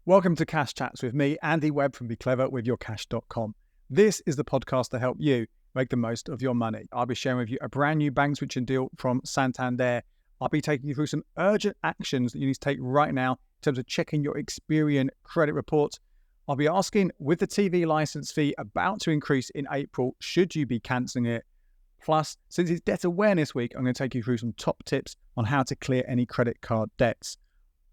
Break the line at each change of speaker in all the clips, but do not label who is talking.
Welcome to Cash Chats with me, Andy Webb from BeCleverWithYourCash.com. This is the podcast to help you make the most of your money. I'll be sharing with you a brand new bank switching deal from Santander. I'll be taking you through some urgent actions that you need to take right now in terms of checking your Experian credit report. I'll be asking, with the TV license fee about to increase in April, should you be cancelling it? Plus, since it's Debt Awareness Week, I'm going to take you through some top tips on how to clear any credit card debts.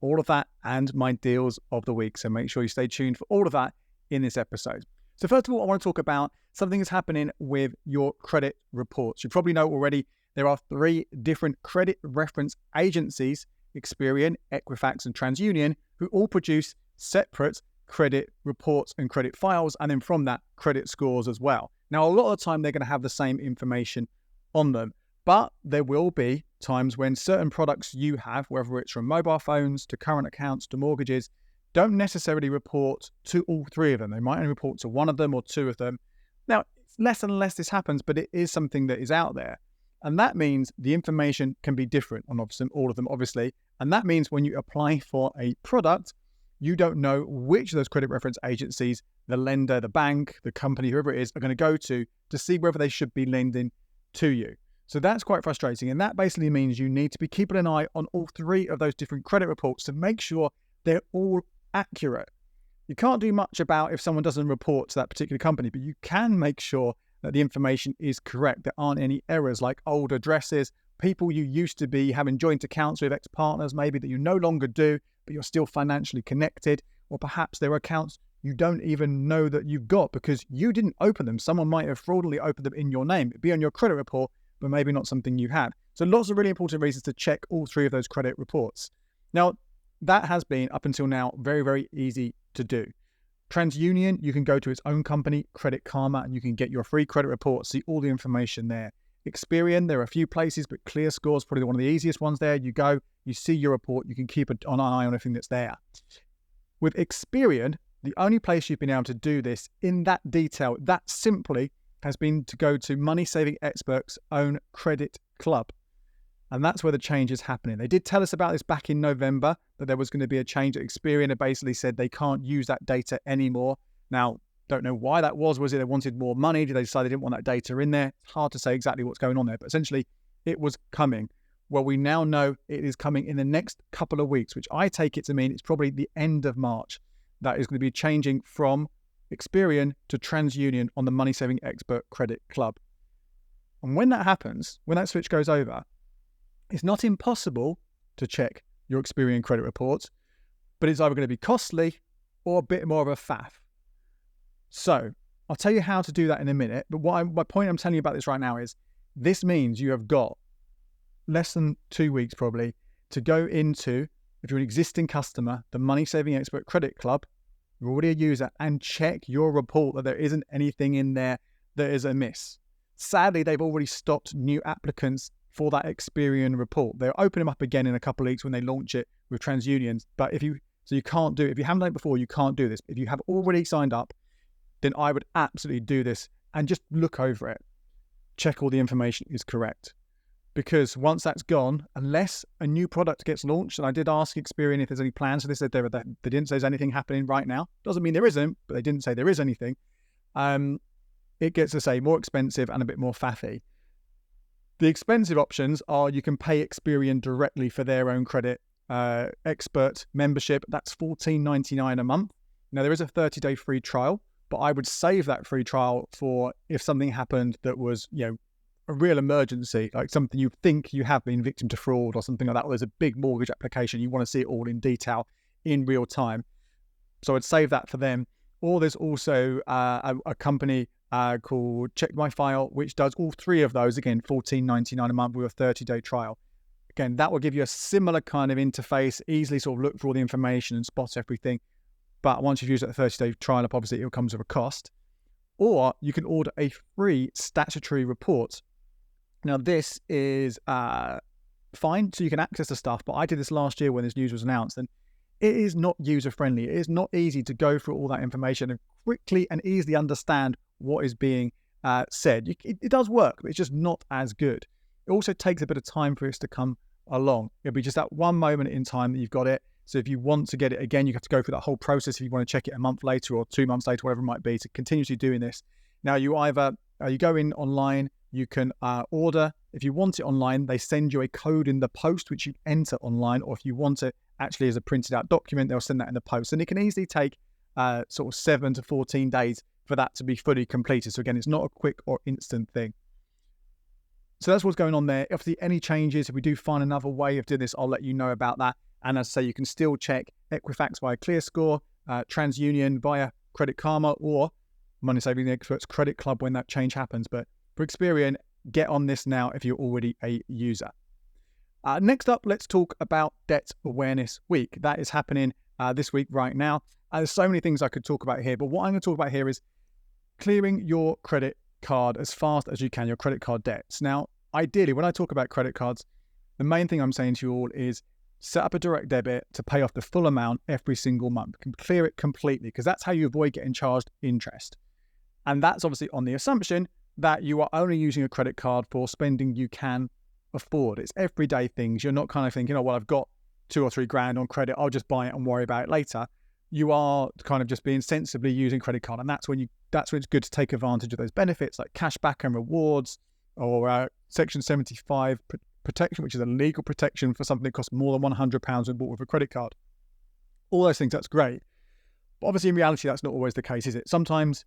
All of that and my deals of the week. So make sure you stay tuned for all of that in this episode. So first of all, I want to talk about something that's happening with your credit reports. You probably know already there are 3 different credit reference agencies, Experian, Equifax, and TransUnion, who all produce separate credit reports and credit files, and then from that, credit scores as well. Now, a lot of the time, they're going to have the same information on them, but there will be times when certain products you have, whether it's from mobile phones to current accounts to mortgages, don't necessarily report to all 3 of them. They might only report to 1 of them or 2 of them. Now, it's less and less this happens, but it is something that is out there. And that means the information can be different on all of them, obviously. And that means when you apply for a product, you don't know which of those credit reference agencies, the lender, the bank, the company, whoever it is, are going to go to see whether they should be lending to you. So that's quite frustrating. And that basically means you need to be keeping an eye on all 3 of those different credit reports to make sure they're all accurate. You can't do much about if someone doesn't report to that particular company, but you can make sure that the information is correct. There aren't any errors like old addresses, people you used to be having joint accounts with, ex-partners maybe that you no longer do, but you're still financially connected, or perhaps there are accounts you don't even know that you've got because you didn't open them. Someone might have fraudulently opened them in your name. It'd be on your credit report, but maybe not something you have. So lots of really important reasons to check all 3 of those credit reports. Now, that has been, up until now, very, very easy to do. TransUnion, you can go to its own company, Credit Karma, and you can get your free credit report, see all the information there. Experian, there are a few places, but ClearScore is probably one of the easiest ones there. You go, you see your report, you can keep an eye on everything that's there. With Experian, the only place you've been able to do this in that detail, that simply, has been to go to Money Saving Expert's own credit club. And that's where the change is happening. They did tell us about this back in November, that there was going to be a change. Experian had basically said they can't use that data anymore. Now, don't know why that was. Was it they wanted more money? Did they decide they didn't want that data in there? It's hard to say exactly what's going on there, but essentially it was coming. Well, we now know it is coming in the next couple of weeks, which I take it to mean it's probably the end of March. That is going to be changing from Experian to TransUnion on the Money Saving Expert Credit Club. And when that happens, when that switch goes over, it's not impossible to check your Experian credit reports, but it's either going to be costly or a bit more of a faff. So I'll tell you how to do that in a minute, but my point I'm telling you about this right now is this means you have got less than 2 weeks probably to go into, if you're an existing customer, the Money Saving Expert Credit Club, you're already a user, and check your report that there isn't anything in there that is amiss. Sadly, they've already stopped new applicants for that Experian report. They'll open them up again in a couple of weeks when they launch it with TransUnion. But you can't do it. If you haven't done it before, you can't do this. If you have already signed up, then I would absolutely do this and just look over it. Check all the information is correct. Because once that's gone, unless a new product gets launched, and I did ask Experian if there's any plans, so they said they didn't say there's anything happening right now. Doesn't mean there isn't, but they didn't say there is anything. It gets to say more expensive and a bit more faffy. The expensive options are you can pay Experian directly for their own credit expert membership. That's $14.99 a month. Now, there is a 30-day free trial, but I would save that free trial for if something happened that was, a real emergency, like something you think you have been victim to fraud or something like that, or there's a big mortgage application, you want to see it all in detail in real time. So I'd save that for them. Or there's also a company called Check My File, which does all 3 of those, again, $14.99 a month with a 30-day trial. Again, that will give you a similar kind of interface, easily sort of look for all the information and spot everything. But once you've used that 30-day trial up, obviously it comes with a cost. Or you can order a free statutory report. Now, this is fine, so you can access the stuff, but I did this last year when this news was announced, and it is not user-friendly. It is not easy to go through all that information and quickly and easily understand what is being said. It does work, but it's just not as good. It also takes a bit of time for it to come along. It'll be just that one moment in time that you've got it. So if you want to get it again, you have to go through that whole process if you want to check it a month later or 2 months later, whatever it might be, to continuously doing this. Now, you either, you go in online, you can order. If you want it online, they send you a code in the post, which you enter online, or if you want it actually as a printed out document, they'll send that in the post. And it can easily take sort of 7 to 14 days for that to be fully completed. So again, it's not a quick or instant thing. So that's what's going on there. If there's any changes, if we do find another way of doing this, I'll let you know about that. And as I say, you can still check Equifax via ClearScore, TransUnion via Credit Karma, or Money Saving Experts Credit Club when that change happens. But for Experian, get on this now if you're already a user. Next up, let's talk about Debt Awareness Week. That is happening this week right now. There's so many things I could talk about here, but what I'm going to talk about here is clearing your credit card as fast as you can, your credit card debts. Now, ideally, when I talk about credit cards, the main thing I'm saying to you all is set up a direct debit to pay off the full amount every single month. Clear it completely, because that's how you avoid getting charged interest. And that's obviously on the assumption that you are only using a credit card for spending you can afford. It's everyday things. You're not kind of thinking, oh, well, I've got 2 or 3 grand on credit, I'll just buy it and worry about it later. You are kind of just being sensibly using credit card. And that's when it's good to take advantage of those benefits like cashback and rewards, or Section 75 protection, which is a legal protection for something that costs more than £100 when bought with a credit card. All those things, that's great. But obviously in reality, that's not always the case, is it? Sometimes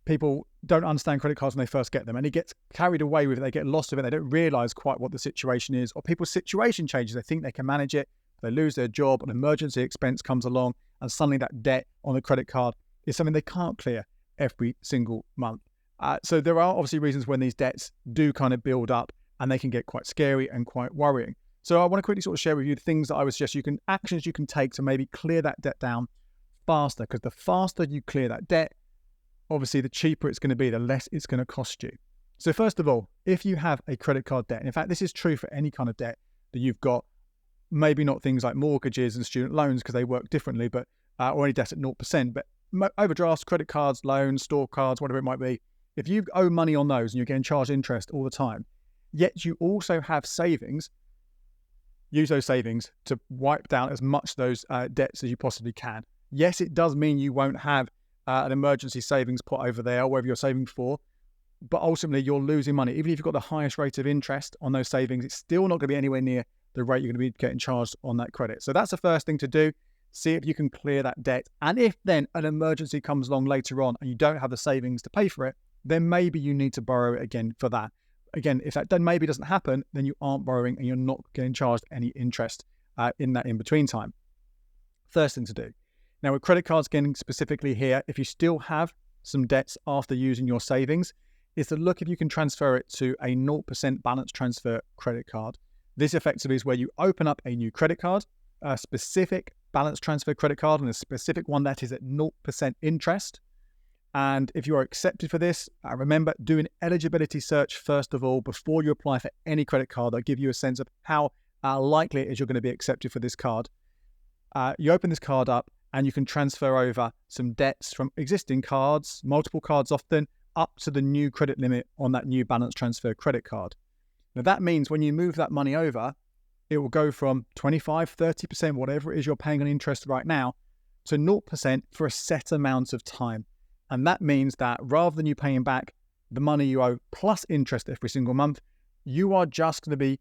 people don't understand credit cards when they first get them, and it gets carried away with it. They get lost with it. They don't realize quite what the situation is, or people's situation changes. They think they can manage it. They lose their job, an emergency expense comes along, and suddenly that debt on the credit card is something they can't clear every single month. So there are obviously reasons when these debts do kind of build up, and they can get quite scary and quite worrying. So I want to quickly sort of share with you the things that I would suggest actions you can take to maybe clear that debt down faster, because the faster you clear that debt, obviously the cheaper it's going to be, the less it's going to cost you. So first of all, if you have a credit card debt, and in fact, this is true for any kind of debt that you've got, maybe not things like mortgages and student loans because they work differently, but or any debt at 0%, but overdrafts, credit cards, loans, store cards, whatever it might be, if you owe money on those and you're getting charged interest all the time, yet you also have savings, use those savings to wipe down as much of those debts as you possibly can. Yes, it does mean you won't have an emergency savings pot over there, or wherever you're saving for, but ultimately you're losing money. Even if you've got the highest rate of interest on those savings, it's still not going to be anywhere near the rate you're going to be getting charged on that credit. So that's the first thing to do. See if you can clear that debt. And if then an emergency comes along later on and you don't have the savings to pay for it, then maybe you need to borrow it again for that. Again, if that then maybe doesn't happen, then you aren't borrowing and you're not getting charged any interest in that in-between time. First thing to do. Now with credit cards, getting specifically here, if you still have some debts after using your savings, is to look if you can transfer it to a 0% balance transfer credit card. This effectively is where you open up a new credit card, a specific balance transfer credit card, and a specific one that is at 0% interest. And if you are accepted for this, remember, do an eligibility search first of all before you apply for any credit card. That'll give you a sense of how likely it is you're going to be accepted for this card. You open this card up and you can transfer over some debts from existing cards, multiple cards often, up to the new credit limit on that new balance transfer credit card. Now that means when you move that money over, it will go from 25, 30%, whatever it is you're paying on interest right now, to 0% for a set amount of time. And that means that rather than you paying back the money you owe plus interest every single month, you are just going to be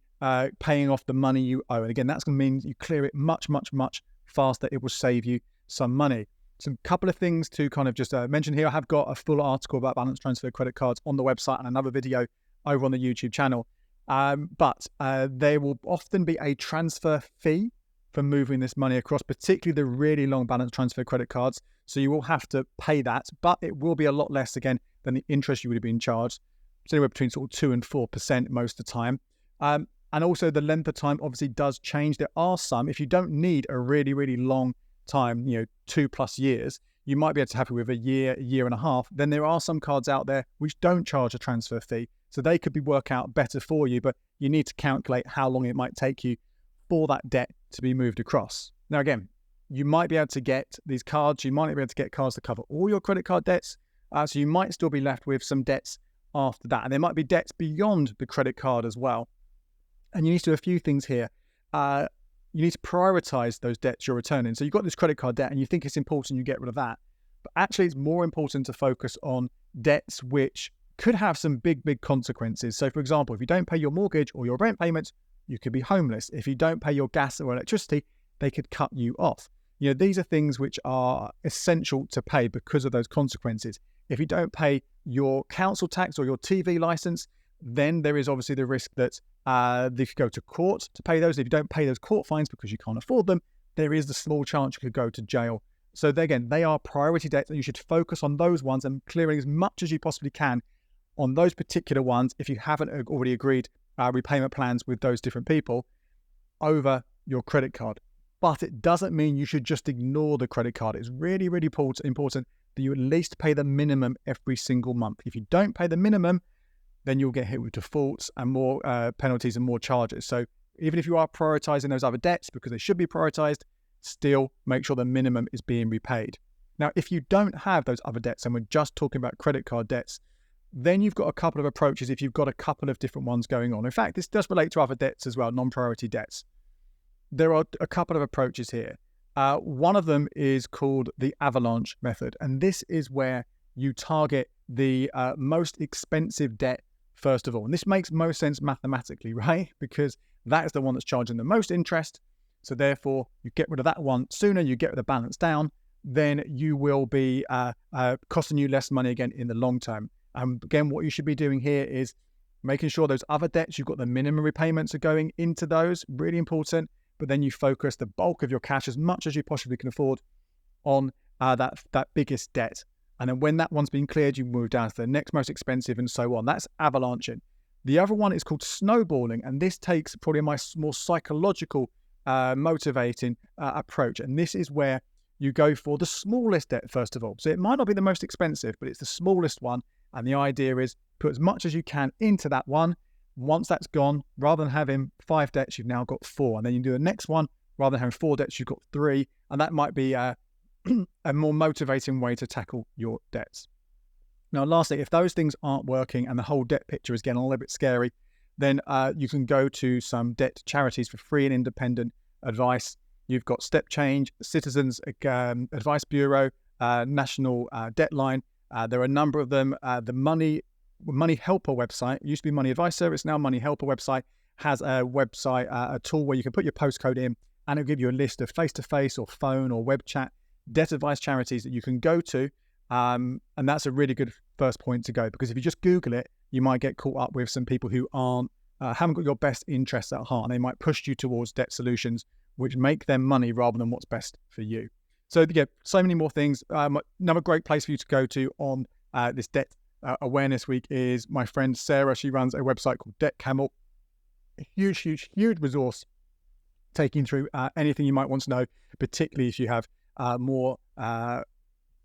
paying off the money you owe. And again, that's going to mean you clear it much, much, much faster. It will save you some money. Some couple of things to kind of just mention here. I have got a full article about balance transfer credit cards on the website and another video over on the YouTube channel. But there will often be a transfer fee for moving this money across, particularly the really long balance transfer credit cards. So you will have to pay that, but it will be a lot less again than the interest you would have been charged. It's anywhere between sort of 2 and 4% most of the time. And also the length of time obviously does change. There are some, if you don't need a really, really long time, 2+ years, you might be able to happy with a year and a half. Then there are some cards out there which don't charge a transfer fee. So they could work out better for you, but you need to calculate how long it might take you for that debt to be moved across. Now, again, you might be able to get these cards. You might be able to get cards to cover all your credit card debts. So you might still be left with some debts after that. And there might be debts beyond the credit card as well. And you need to do a few things here. you need to prioritize those debts you're returning. So you've got this credit card debt and you think it's important you get rid of that. But actually, it's more important to focus on debts which could have some big consequences. So for example, if you don't pay your mortgage or your rent payments, you could be homeless. If you don't pay your gas or electricity, they could cut you off. These are things which are essential to pay because of those consequences. If you don't pay your council tax or your TV license, then there is obviously the risk that they could go to court to pay those. If you don't pay those court fines because you can't afford them, there is the small chance you could go to jail. So again, they are priority debts and you should focus on those ones and clearing as much as you possibly can on those particular ones if you haven't already agreed repayment plans with those different people over your credit card. But it doesn't mean you should just ignore the credit card. It's really important that you at least pay the minimum every single month. If you don't pay the minimum, then you'll get hit with defaults and more penalties and more charges. So even if you are prioritizing those other debts because they should be prioritized, still make sure the minimum is being repaid. Now, if you don't have those other debts, and we're just talking about credit card debts, then you've got a couple of approaches if you've got a couple of different ones going on. In fact, this does relate to other debts as well, non-priority debts. There are a couple of approaches here. One of them is called the avalanche method. And this is where you target the most expensive debt first of all. And this makes most sense mathematically, right? Because that is the one that's charging the most interest. So therefore, you get rid of that one sooner, you get the balance down, then you will be costing you less money again in the long term. Again, what you should be doing here is making sure those other debts, you've got the minimum repayments are going into those, really important. But then you focus the bulk of your cash as much as you possibly can afford on that biggest debt. And then when that one's been cleared, you move down to the next most expensive and so on. That's avalanching. The other one is called snowballing. And this takes probably my more psychological motivating approach. And this is where you go for the smallest debt first of all. So it might not be the most expensive, but it's the smallest one. And the idea is put as much as you can into that one. Once that's gone, rather than having 5 debts, you've now got 4. And then you do the next one, rather than having 4 debts, you've got 3. And that might be a more motivating way to tackle your debts. Now, lastly, if those things aren't working and the whole debt picture is getting a little bit scary, then you can go to some debt charities for free and independent advice. You've got Step Change, Citizens Advice Bureau, National Debtline. There are a number of them. The Money Helper website, it used to be Money Advice Service, now Money Helper website has a tool where you can put your postcode in and it'll give you a list of face-to-face or phone or web chat debt advice charities that you can go to. And that's a really good first point to go, because if you just Google it, you might get caught up with some people who haven't got your best interests at heart, and they might push you towards debt solutions which make them money rather than what's best for you. So yeah, so many more things. Another great place for you to go to on this debt awareness week is my friend Sarah. She runs a website called Debt Camel. A huge resource taking through anything you might want to know, particularly if you have more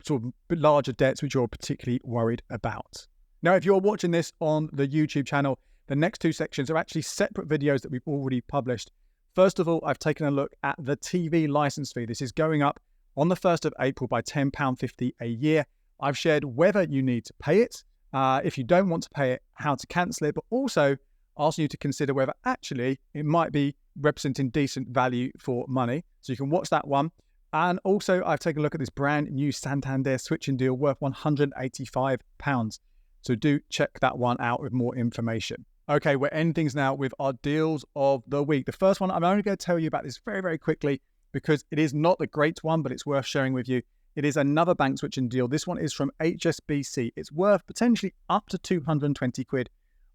sort of larger debts which you're particularly worried about. Now, if you're watching this on the YouTube channel, the next 2 sections are actually separate videos that we've already published. First of all, I've taken a look at the TV license fee. This is going up on the 1st of April by £10.50 a year. I've shared whether you need to pay it, if you don't want to pay it, how to cancel it, but also asking you to consider whether actually it might be representing decent value for money. So you can watch that one. And also I've taken a look at this brand new Santander switching deal worth £185. So do check that one out with more information. Okay, we're ending things now with our deals of the week. The first one, I'm only going to tell you about this very quickly because it is not the great one, but it's worth sharing with you. It is another bank switching deal. This one is from HSBC. It's worth potentially up to 220 quid,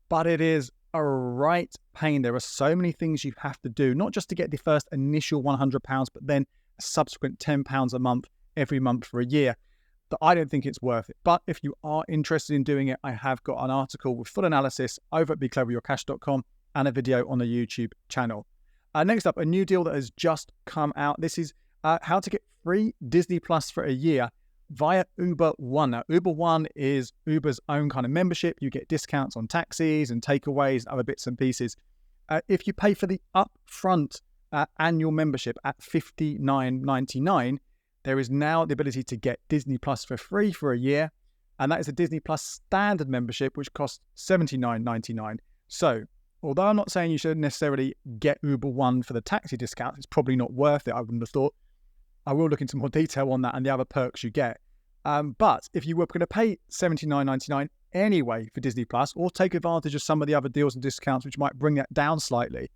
but it is a right pain. There are so many things you have to do, not just to get the first initial £100, but then a subsequent £10 a month every month for a year, that I don't think it's worth it. But if you are interested in doing it, I have got an article with full analysis over at becleverwithyourcash.com and a video on the YouTube channel. Next up, a new deal that has just come out. This is how to get free Disney Plus for a year via Uber One. Now, Uber One is Uber's own kind of membership. You get discounts on taxis and takeaways and other bits and pieces. If you pay for the upfront annual membership at $59.99, there is now the ability to get Disney Plus for free for a year. And that is a Disney Plus standard membership, which costs $79.99. So although I'm not saying you should necessarily get Uber One for the taxi discount, it's probably not worth it, I wouldn't have thought. I will look into more detail on that and the other perks you get. But if you were going to pay $79.99 anyway for Disney Plus, or take advantage of some of the other deals and discounts which might bring that down slightly,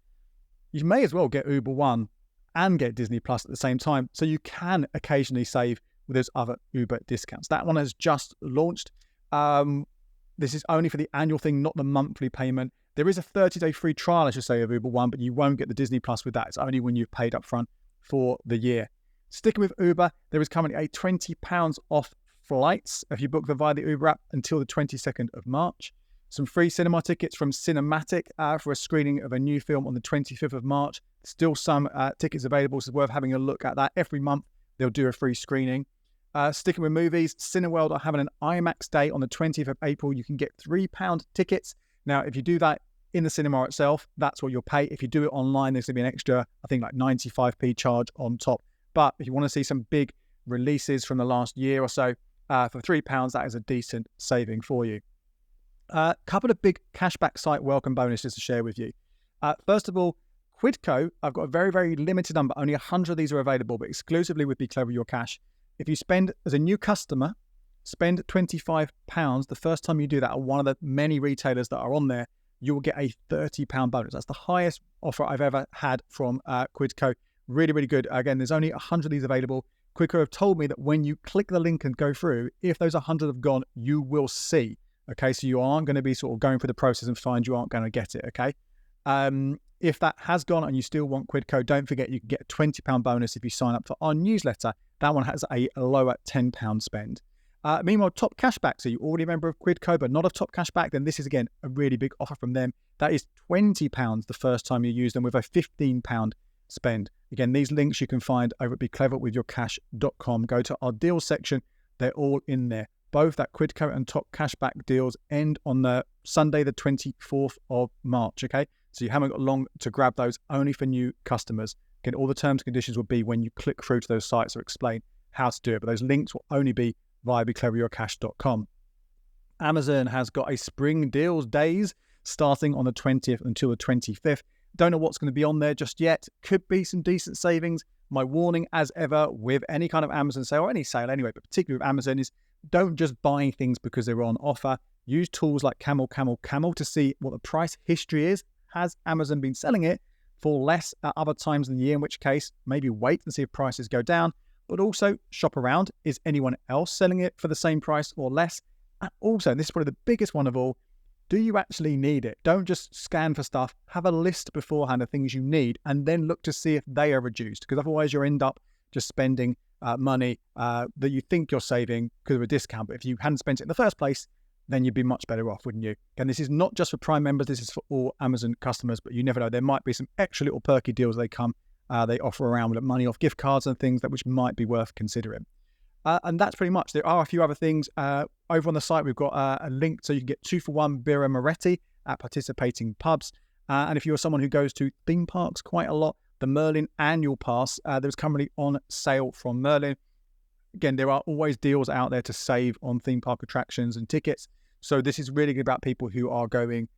you may as well get Uber One and get Disney Plus at the same time, so you can occasionally save with those other Uber discounts. That one has just launched. This is only for the annual thing, not the monthly payment. There is a 30-day free trial, I should say, of Uber One, but you won't get the Disney Plus with that. It's only when you've paid up front for the year. Sticking with Uber, there is currently a £20 off flights if you book them via the Uber app until the 22nd of March. Some free cinema tickets from Cinematic for a screening of a new film on the 25th of March. Still some tickets available, so it's worth having a look at that. Every month, they'll do a free screening. Sticking with movies, Cineworld are having an IMAX day on the 20th of April. You can get £3 tickets. Now, if you do that in the cinema itself, that's what you'll pay. If you do it online, there's going to be an extra, I think, like 95p charge on top. But if you want to see some big releases from the last year or so, for £3, that is a decent saving for you. A couple of big cashback site welcome bonuses to share with you. First of all, Quidco, I've got a very, very limited number. Only 100 of these are available, but exclusively with Be Clever With Your Cash. If you spend, as a new customer, spend £25 the first time you do that at one of the many retailers that are on there, you will get a £30 bonus. That's the highest offer I've ever had from Quidco. Really, really good. Again, there's only 100 of these available. Quidco have told me that when you click the link and go through, if those 100 have gone, you will see. Okay, so you aren't going to be sort of going through the process and find you aren't going to get it, okay? If that has gone and you still want Quidco, don't forget you can get a £20 bonus if you sign up for our newsletter. That one has a lower £10 spend. Meanwhile, Top Cashback. So you're already a member of Quidco, but not of Top Cashback, then this is, again, a really big offer from them. That is £20 the first time you use them with a £15 spend. Again, these links you can find over at becleverwithyourcash.com. Go to our deals section. They're all in there. Both that Quidco and Top Cashback deals end on the Sunday, the 24th of March, okay? So you haven't got long to grab those, only for new customers. Again, all the terms and conditions will be when you click through to those sites or explain how to do it, but those links will only be via becleverwithyourcash.com. Amazon has got a spring deals days starting on the 20th until the 25th. Don't know what's going to be on there just yet. Could be some decent savings. My warning, as ever, with any kind of Amazon sale, or any sale anyway, but particularly with Amazon, is don't just buy things because they're on offer. Use tools like Camel to see what the price history is. Has Amazon been selling it for less at other times in the year, in which case maybe wait and see if prices go down, but also shop around. Is anyone else selling it for the same price or less? And also, and this is probably the biggest one of all, do you actually need it? Don't just scan for stuff. Have a list beforehand of things you need and then look to see if they are reduced, because otherwise you'll end up just spending money that you think you're saving because of a discount. But if you hadn't spent it in the first place, then you'd be much better off, wouldn't you? And this is not just for Prime members, this is for all Amazon customers, but you never know. There might be some extra little perky deals they offer around with money off gift cards and things which might be worth considering. And that's pretty much. There are a few other things. Over on the site, we've got a link so you can get 2-for-1 Birra Moretti at participating pubs. And if you're someone who goes to theme parks quite a lot, the Merlin Annual Pass, there's currently on sale from Merlin. Again, there are always deals out there to save on theme park attractions and tickets. So this is really good about people who are going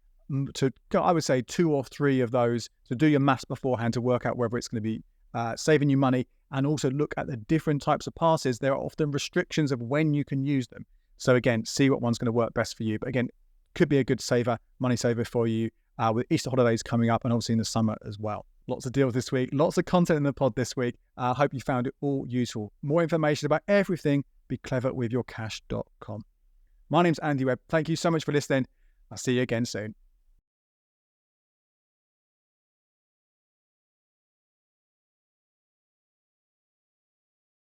to, I would say, 2 or 3 of those. So do your maths beforehand to work out whether it's going to be saving you money, and also look at the different types of passes. There are often restrictions of when you can use them. So again, see what one's going to work best for you. But again, could be a good money saver for you with Easter holidays coming up and obviously in the summer as well. Lots of deals this week, lots of content in the pod this week. I hope you found it all useful. More information about everything, becleverwithyourcash.com. My name's Andy Webb. Thank you so much for listening. I'll see you again soon.